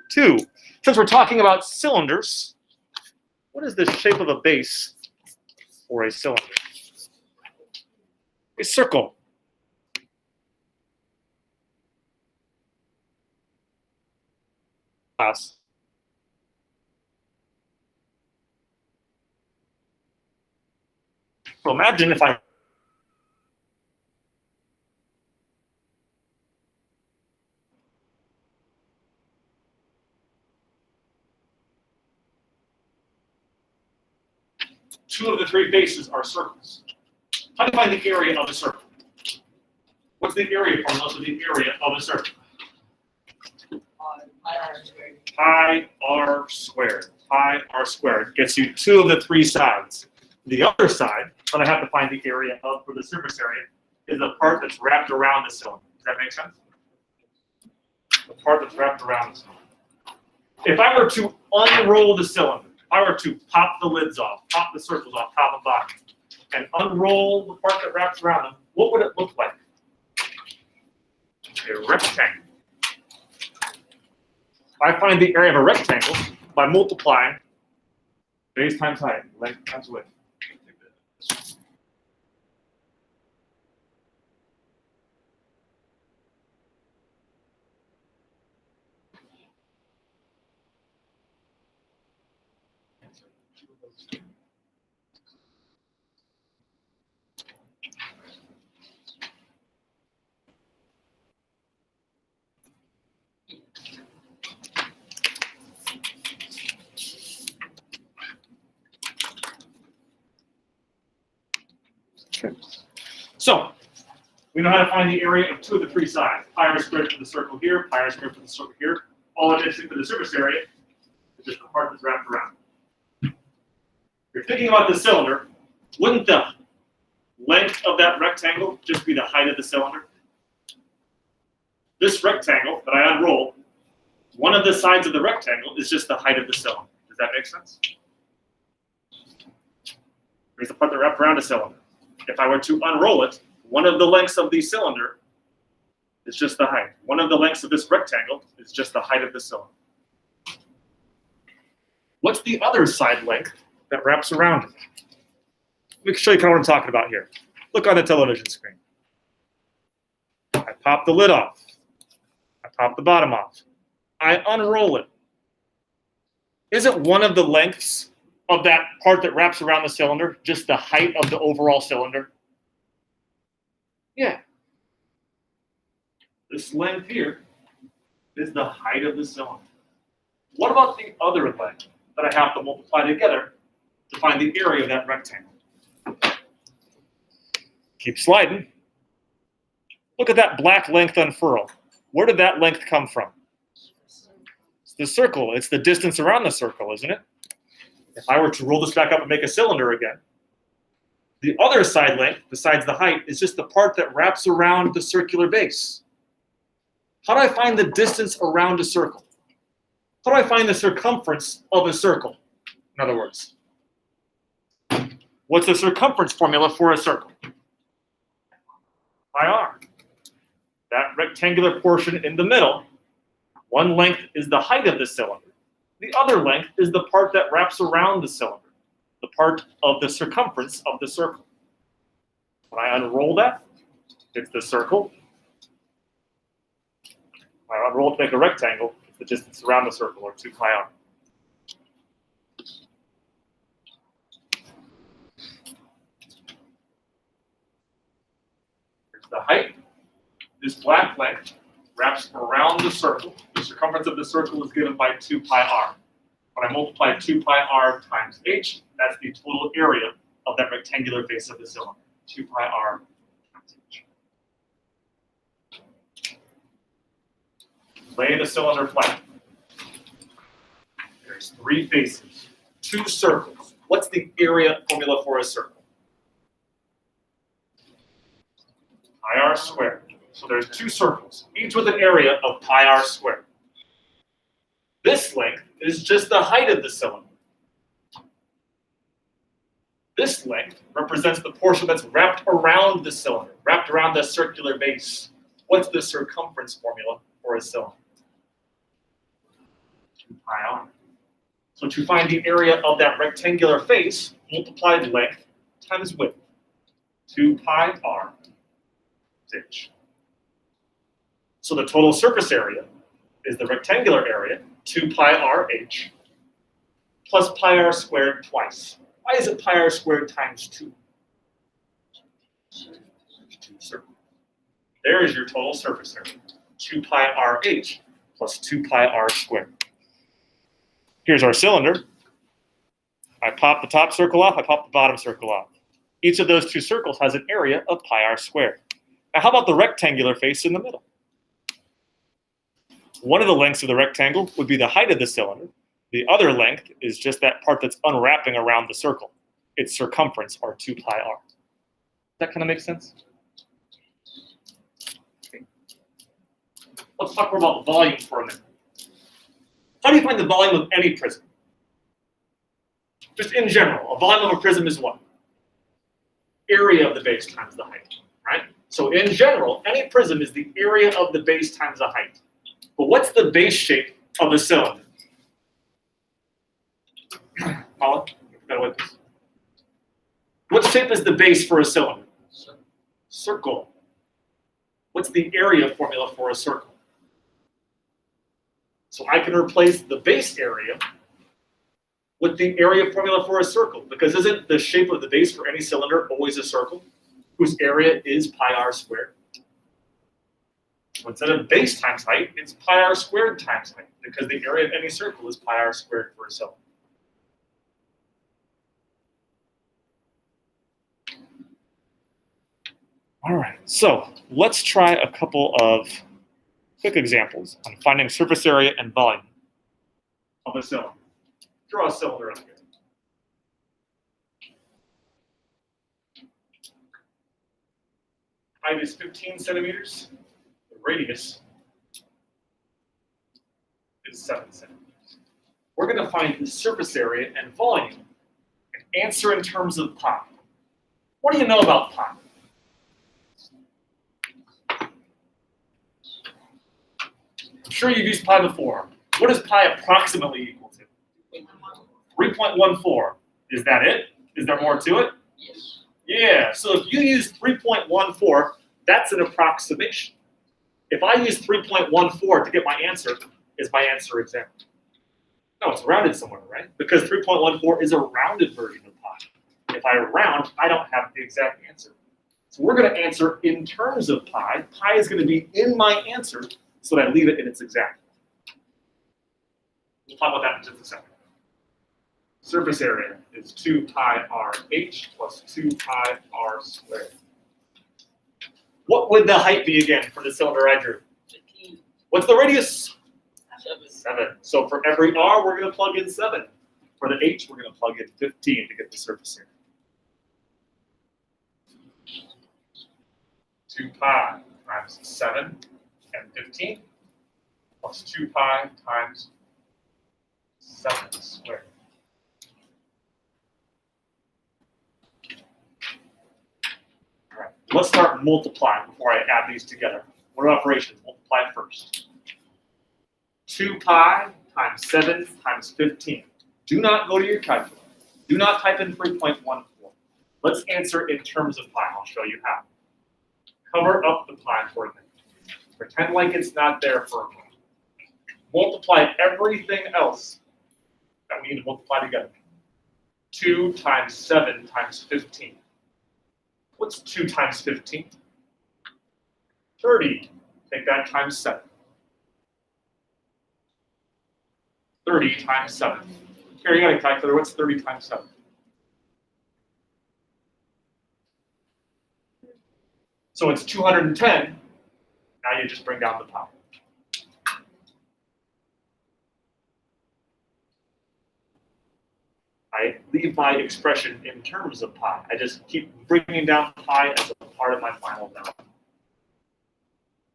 2. Since we're talking about cylinders, what is the shape of a base for a cylinder? A circle. Class. So imagine if I two of the three bases are circles. How do you find the area of a circle? What's the area formula for the area of a circle? Pi r squared. Pi r squared gets you two of the three sides. The other side that I have to find the area of for the surface area is the part that's wrapped around the cylinder. Does that make sense? The part that's wrapped around the cylinder. If I were to unroll the cylinder, if I were to pop the lids off, pop the circles off top and bottom, and unroll the part that wraps around them, what would it look like? A rectangle. I find the area of a rectangle by multiplying base times height, length times width. Okay. So we know how to find the area of two of the three sides. Pi r squared for the circle here, pi r squared for the circle here. All it is for the surface area is just the part that's wrapped around. If you're thinking about the cylinder, wouldn't the length of that rectangle just be the height of the cylinder? This rectangle that I unroll, one of the sides of the rectangle is just the height of the cylinder. Does that make sense? Here's the part that wrapped around a cylinder. If I were to unroll it, one of the lengths of the cylinder is just the height. One of the lengths of this rectangle is just the height of the cylinder. What's the other side length that wraps around it? Let me show you kind of what I'm talking about here. Look on the television screen. I pop the lid off. I pop the bottom off. I unroll it. Isn't one of the lengths of that part that wraps around the cylinder just the height of the overall cylinder? Yeah. This length here is the height of the cylinder. What about the other length that I have to multiply together to find the area of that rectangle? Keep sliding. Look at that black length unfurl. Where did that length come from? It's the circle. It's the distance around the circle, isn't it? If I were to roll this back up and make a cylinder again, the other side length, besides the height, is just the part that wraps around the circular base. How do I find the distance around a circle? How do I find the circumference of a circle? In other words, what's the circumference formula for a circle? Pi r. That rectangular portion in the middle, one length is the height of the cylinder. The other length is the part that wraps around the cylinder, the part of the circumference of the circle. When I unroll that, it's the circle. When I unroll to make a rectangle, it's the distance around the circle, or 2 pi r. Here's the height. This black length wraps around the circle. The circumference of the circle is given by 2 pi r. When I multiply 2 pi r times h, that's the total area of that rectangular base of the cylinder. 2 pi r times h. Lay the cylinder flat. There's 3 faces, 2 circles. What's the area formula for a circle? Pi r squared. So there's 2 circles, each with an area of pi r squared. This length is just the height of the cylinder. This length represents the portion that's wrapped around the cylinder, wrapped around the circular base. What's the circumference formula for a cylinder? pi r. So to find the area of that rectangular face, multiply length times width. 2 pi r is h. So the total surface area is the rectangular area, 2 pi r h, plus pi r squared twice. Why is it pi r squared times 2? 2 circles. There is your total surface area, 2 pi r h plus 2 pi r squared. Here's our cylinder. I pop the top circle off, I pop the bottom circle off. Each of those two circles has an area of pi r squared. Now how about the rectangular face in the middle? One of the lengths of the rectangle would be the height of the cylinder. The other length is just that part that's unwrapping around the circle. Its circumference, or 2 pi r. Does that kind of make sense? Okay. Let's talk more about volume for a minute. How do you find the volume of any prism? Just in general, a volume of a prism is what? Area of the base times the height, right? So in general, any prism is the area of the base times the height. But what's the base shape of a cylinder? Paula, you've got to wait this. What shape is the base for a cylinder? Circle. What's the area formula for a circle? So I can replace the base area with the area formula for a circle, because isn't the shape of the base for any cylinder always a circle, whose area is pi r squared? So instead of base times height, it's pi r squared times height, because the area of any circle is pi r squared for a cylinder. All right, so let's try a couple of quick examples on finding surface area and volume of a cylinder. Draw a cylinder up here. Height is 15 centimeters. The radius is 7 centimeters. We're going to find the surface area and volume and answer in terms of pi. What do you know about pi? I'm sure you've used pi before. What does pi approximately equal to? 3.14. Is that it? Is there more to it? Yes. Yeah, so if you use 3.14, that's an approximation. If I use 3.14 to get my answer, is my answer exact? No, it's rounded somewhere, right? Because 3.14 is a rounded version of pi. If I round, I don't have the exact answer. So we're going to answer in terms of pi. Pi is going to be in my answer, so that I leave it in its exact. We'll talk about that in just a second. Surface area is 2 pi r h plus 2 pi r squared. What would the height be again for the cylinder I drew? 15. What's the radius? 7. 7. So for every r, we're going to plug in 7. For the h, we're going to plug in 15 to get the surface area. 2 pi times 7 and 15 plus 2 pi times 7 squared. All right, let's start multiplying before I add these together. What are operations? Multiply first. 2 pi times 7 times 15. Do not go to your calculator. Do not type in 3.14. Let's answer in terms of pi. I'll show you how. Cover up the pi for a minute. Pretend like it's not there for a moment. Multiply everything else that we need to multiply together. 2 times 7 times 15. What's 2 times 15? 30. Take that times 7. 30 times 7. Here, you got a calculator. What's 30 times 7? So it's 210. Now you just bring down the pi. I leave my expression in terms of pi. I just keep bringing down pi as a part of my final number.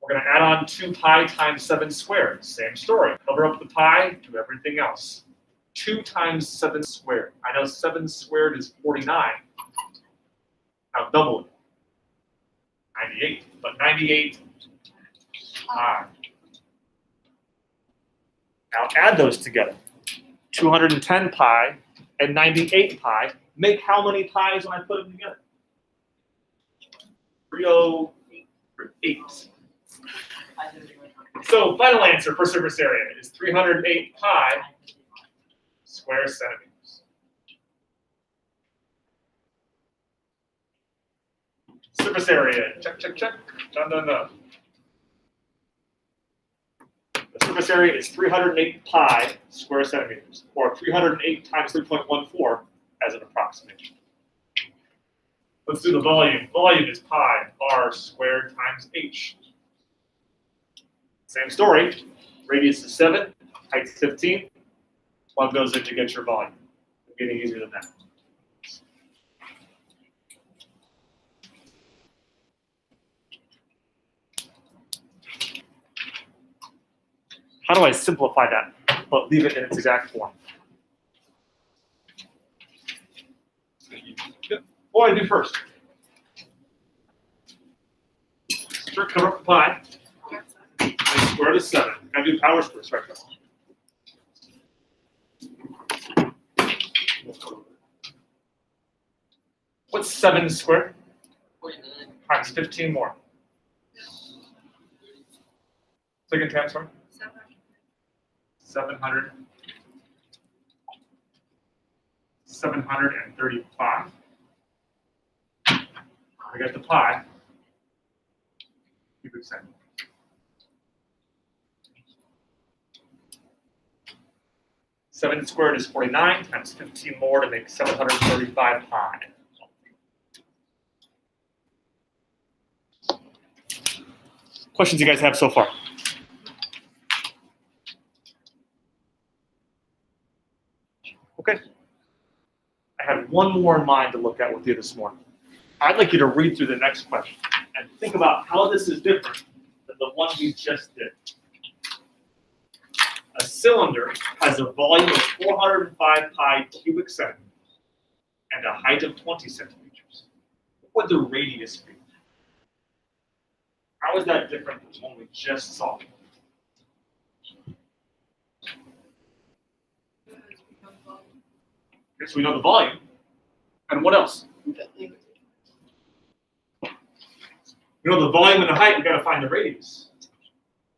We're going to add on 2 pi times 7 squared. Same story. Cover up the pi, do everything else. 2 times 7 squared. I know 7 squared is 49. Now double it. 98. But 98 pi. Now add those together. 210 pi and 98 pi make how many pi's when I put them together? 308. So final answer for surface area is 308 pi square centimeters. Surface area, check, check, check. Done, done, done. The surface area is 308 pi square centimeters, or 308 times 3.14 as an approximation. Let's do the volume. Volume is pi r squared times h. Same story. Radius is 7, height is 15. Plug those in to get your volume. It's getting easier than that. How do I simplify that, but leave it in its exact form? What do I do first? Sure, cover up the pi. And square root of 7. I do power squares, right? What's 7 squared? 49. Times 15 more. Second time, sorry. 700. 735. I got the pi. Cubic centimeter. Seven squared is 49 times 15 more to make 735 pi. Questions you guys have so far? Okay. I have one more in mind to look at with you this morning. I'd like you to read through the next question and think about how this is different than the one we just did. A cylinder has a volume of 405 pi cubic centimeters and a height of 20 centimeters. What would the radius be? How is that different than the one we just saw? Okay, so we know the volume. And what else? We know the volume and the height, we got to find the radius.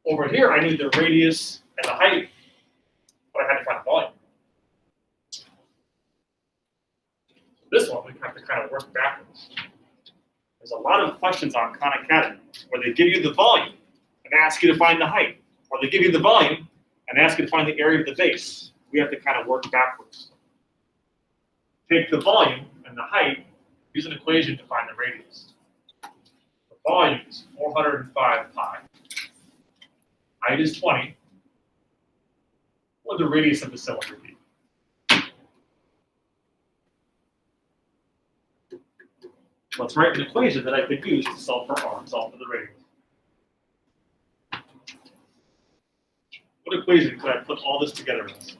Over here, I need the radius and the height, but I had to find the volume. This one, we have to kind of work backwards. There's a lot of questions on Khan Academy where they give you the volume and ask you to find the height, or they give you the volume and ask you to find the area of the base. We have to kind of work backwards. Take the volume and the height, use an equation to find the radius. The volume is 405 pi. Height is 20. What would the radius of the cylinder be? Let's write an equation that I could use to solve for r, solve for the radius. What equation could I put all this together as?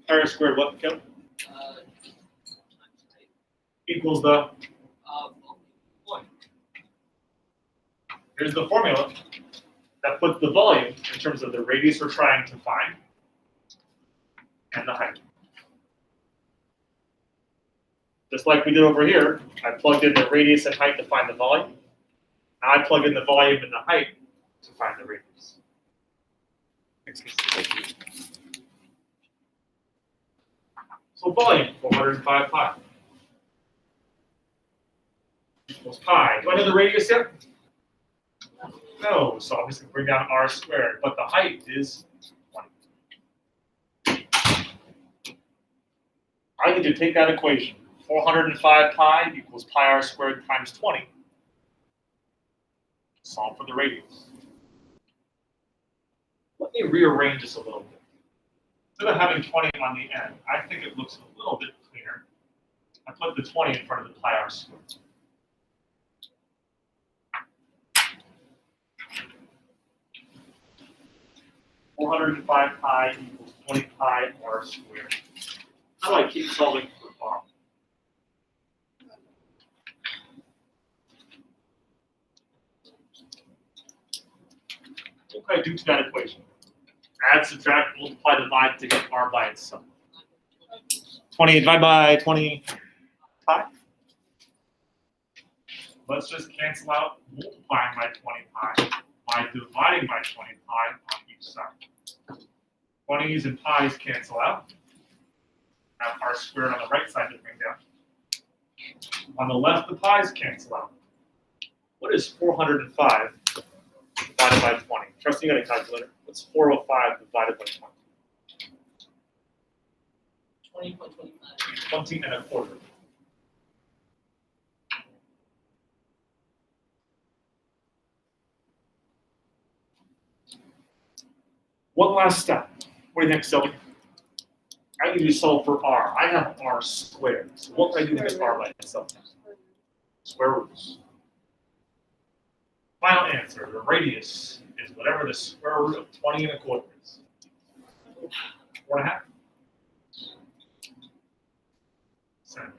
Pi r squared what, Kevin? Equals the? Here's the formula that puts the volume in terms of the radius we're trying to find and the height. Just like we did over here, I plugged in the radius and height to find the volume. Now I plug in the volume and the height to find the radius. So volume, 405 pi. Equals pi. Do I know the radius yet? No, so I'm just going to bring down r squared, but the height is 20. I need to take that equation. 405 pi equals pi r squared times 20. Solve for the radius. Let me rearrange this a little bit. Instead of having 20 on the end, I think it looks a little bit cleaner. I put the 20 in front of the pi r squared. .405 pi equals 20 pi r squared. How do I keep solving for r? What can I do to that equation? Add, subtract, multiply, divide to get r by itself. 20 divided by 25. Let's just cancel out multiplying by 25 by dividing by 25 on each side. 20s and pi's cancel out. Have r squared on the right side to bring down. On the left, the pi's cancel out. What is 405 divided by 20? Trust me, you got a calculator. What's 405 divided by 20? 20.25. 20 and a quarter. One last step. What do you think, Sylvie? I need to solve for r. I have r squared. So what can I do to get r by itself? Square roots. Final answer. The radius is whatever the square root of 20 and a quarter is. 4.5. 7.